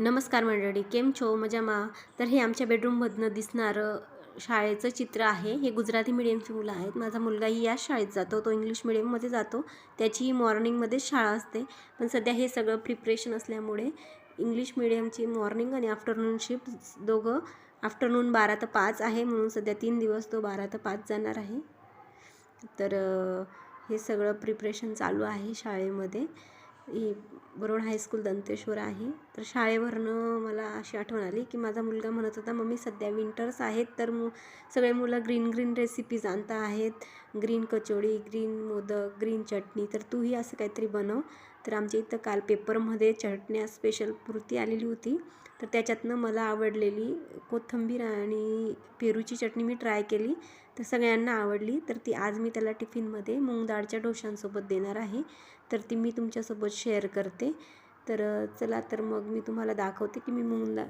नमस्कार मंडळी, केम छो मजामा. तर हे आमच्या बेडरूममधनं दिसणारं शाळेचं चित्र आहे. हे गुजराती मीडियमची मुलं आहेत. माझा मुलगाही याच शाळेत जातो, तो इंग्लिश मीडियममध्ये जातो. त्याची मॉर्निंगमध्येच शाळा असते, पण सध्या हे सगळं प्रिपरेशन असल्यामुळे इंग्लिश मीडियमची मॉर्निंग आणि आफ्टरनून शिफ्ट दोघं आफ्टरनून 12 ते 5 आहे, म्हणून सध्या 3 दिवस तो 12 ते 5 जाणार आहे. तर हे सगळं प्रिपरेशन चालू आहे शाळेमध्ये. ही बरोड हायस्कूल दंतेश्वर आहे. तर शाळेवरनं मला अशी आठवण आली की माझा मुलगा म्हणत होता, मम्मी सध्या विंटर्स आहेत तर सगळे मुलं ग्रीन रेसिपीज आणता आहेत, green kachori, green modak, green चटणी, तर तूही असं काहीतरी बनव. तर आमच्या इथं काल पेपरमध्ये चटण्या स्पेशल पुरती आलेली होती, तर त्याच्यातनं मला आवडलेली कोथिंबीर आणि पेरूची चटणी मी ट्राय केली, तर सगळ्यांना आवडली. तर ती आज मी त्याला टिफिनमध्ये मूग डाळच्या डोशांसोबत देणार आहे, तर ती मी तुमच्यासोबत शेअर करते. तर चला, तर मग मी तुम्हाला दाखवते की मी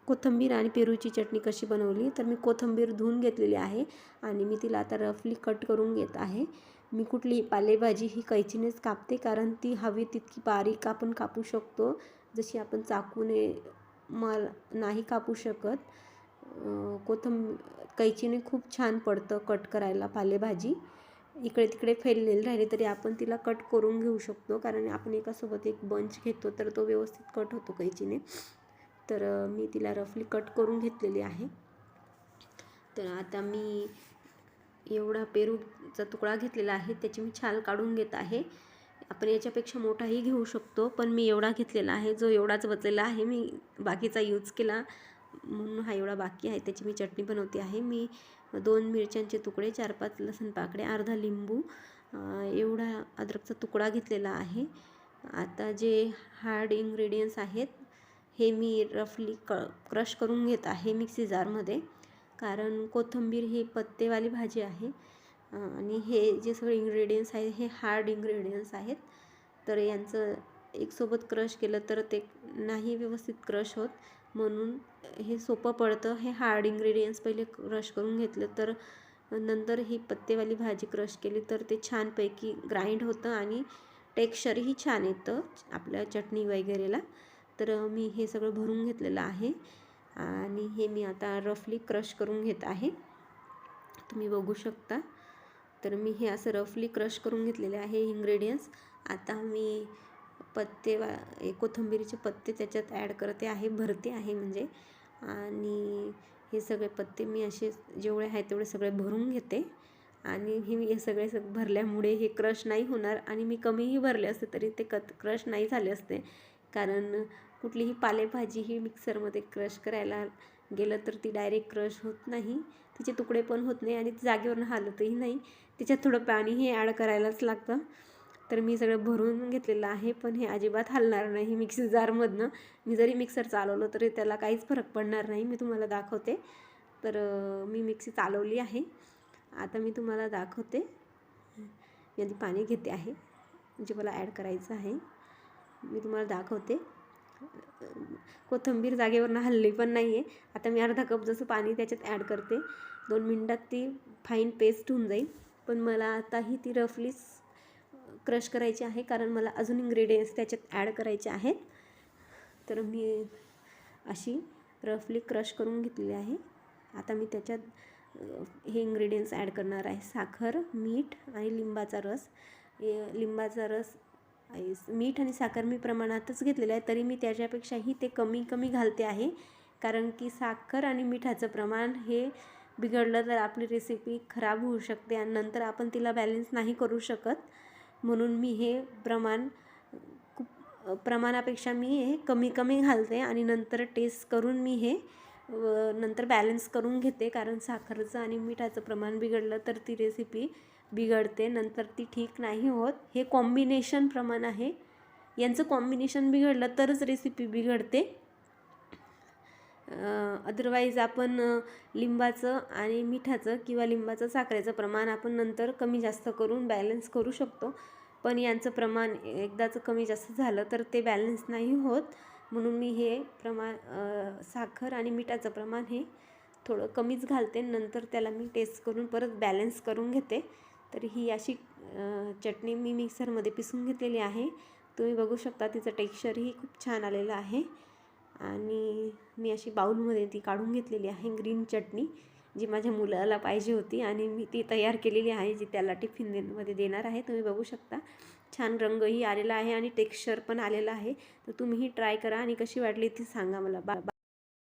कोथिंबीर आणि पेरूची चटणी कशी बनवली. तर मी कोथिंबीर धुवून घेतलेली आहे आणि मी तिला आता रफली कट करून घेत आहे. मी कुठली पालेभाजी ही कैचीनेच कापते, कारण ती हवी तितकी बारीक आपण कापू शकतो, जशी आपण चाकूने नाही कापू शकत. कैचीने खूप छान पडतं कट करायला पालेभाजी. इकडे तिकडे फैललेली राहिली तरी आपण तिला कट करून घेऊ शकतो, कारण आपण एकासोबत एक बंच घेतो तर तो व्यवस्थित कट होतो कैचीने. तर मी तिला रफली कट करून घेतलेली आहे. तर आता मी एवढा पेरूचा तुकडा घेतलेला आहे, त्याची मी छाल काढून घेत आहे. आपण याच्यापेक्षा मोठाही घेऊ शकतो, पण मी एवढा घेतलेला आहे, जो एवढाच बचलेला आहे. मी बाकीचा यूज केला म्हणून हा एवढा बाकी आहे. त्याची मी चटणी बनवते आहे. मी 2 मिरच्यांचे तुकडे, 4-5 लसूण पाकळे, अर्धा लिंबू, एवढा अद्रकचा तुकडा घेतलेला आहे. आता जे हार्ड इन्ग्रेडियंट्स आहेत हे मी रफली क्रश करून घेत आहे मिक्सी जारमध्ये, कारण कोथिंबीर ही पत्तेवाली भाजी आहे आणि हे जे सगळे इन्ग्रेडियंट्स आहेत हे हार्ड इन्ग्रेडियंट्स आहेत. तर यांचं एकसोबत क्रश केलं तर ते नाही व्यवस्थित क्रश होत, म्हणून हे सोपं पडतं. हे हार्ड इन्ग्रेडियंट्स पहिले क्रश करून घेतलं तर नंतर ही पत्तेवाली भाजी क्रश केली तर ते छानपैकी ग्राइंड होतं आणि टेक्स्चरही छान येतं आपल्या चटणी वगैरेला. तर मी हे सगळं भरून घेतलेलं आहे आणि हे मी आता रफली क्रश करून घेत आहे, तुम्ही बघू शकता. तर मी हे असं रफली क्रश करून घेतलेले आहे इन्ग्रेडियंट्स. आता मी कोथिंबीरीचे पत्ते त्याच्यात ॲड करते आहे, भरते आहे म्हणजे. आणि हे सगळे पत्ते मी असे जेवढे आहेत तेवढे सगळे भरून घेते आणि हे सगळे भरल्यामुळे हे क्रश नाही होणार, आणि मी कमीही भरले असते तरी ते क्रश नाही झाले असते, कारण कुठलीही पालेभाजी ही मिक्सरमध्ये क्रश करायला गेलं तर ती डायरेक्ट क्रश होत नाही, तिचे तुकडे पण होत नाही आणि ती जागेवरून हलतही नाही. त्याच्यात थोडं पाणीही ॲड करायलाच लागतं. तर मी सगळं भरून घेतलेलं आहे, पण हे अजिबात हलणार नाही मिक्सी जारमधनं. मी जरी मिक्सर चालवलं तरी त्याला काहीच फरक पडणार नाही. मी तुम्हाला दाखवते. तर मी मिक्सी चालवली आहे, आता मी तुम्हाला दाखवते. मी आधी पाणी घेते आहे, म्हणजे मला ॲड करायचं आहे. मी तुम्हाला दाखवते. कोथिंबीर जागेवरनं हलली पण नाही आहे. आता मी अर्धा कप जसं पाणी त्याच्यात ॲड करते. 2 मिनटात ती फाईन पेस्ट होऊन जाईल, पण मला आताही ती रफलीच क्रश करायची आहे, कारण मला अजून इन्ग्रेडियंट्स त्याच्यात ॲड करायचे आहेत. तर मी अशी रफली क्रश करून घेतलेली आहे. आता मी त्याच्यात हे इन्ग्रेडियंट्स ॲड करणार आहे: साखर, मीठ आणि लिंबाचा रस. मीठ आणि साखर मी प्रमाणातच घेतलेलं आहे, तरी मी त्याच्यापेक्षाही ते कमी घालते आहे, कारण की साखर आणि मिठाचं प्रमाण हे बिघडलं तर आपली रेसिपी खराब होऊ शकते आणि नंतर आपण तिला बॅलन्स नाही करू शकत. म्हणून मी हे प्रमाणापेक्षा मी हे कमी घालते आणि नंतर टेस्ट करून मी हे नंतर बॅलन्स करून घेते, कारण साखरेचं आणि मिठाचं प्रमाण बिघडलं तर ती रेसिपी बिघडते, नंतर ती ठीक नाही होत. हे कॉम्बिनेशन प्रमाण आहे, यांचं कॉम्बिनेशन बिघडलं तरच रेसिपी बिघडते. अदरवाईज आपण लिंबाचं आणि मिठाचं किंवा लिंबाचं साखरेचं प्रमाण आपण नंतर कमी जास्त करून बॅलन्स करू शकतो, पण यांचं प्रमाण एकदाचं कमी जास्त झालं तर ते बॅलन्स नाही होत. म्हणून मी हे साखर आणि मिठाचं प्रमाण हे थोडं कमीच घालते, नंतर त्याला मी टेस्ट करून परत बॅलन्स करून घेते. तर ही अशी चटणी मी मिक्सरमध्ये पिसून घेतलेली आहे तुम्ही बघू शकता तिचं टेक्स्चरही खूप छान आलेलं आहे. आणि मी अशी बाउलमध्ये ती काढून घेतलेली आहे ग्रीन चटणी, जी माझ्या मुलाला पाहिजे होती आणि मी ती तयार केलेली आहे, जी त्याला टिफिनमध्ये देणार आहे. तुम्ही बघू शकता छान रंगही आलेला आहे आणि टेक्स्चर पण आलेला आहे. तर तुम्हीही ट्राय करा आणि कशी वाटली ती सांगा मला.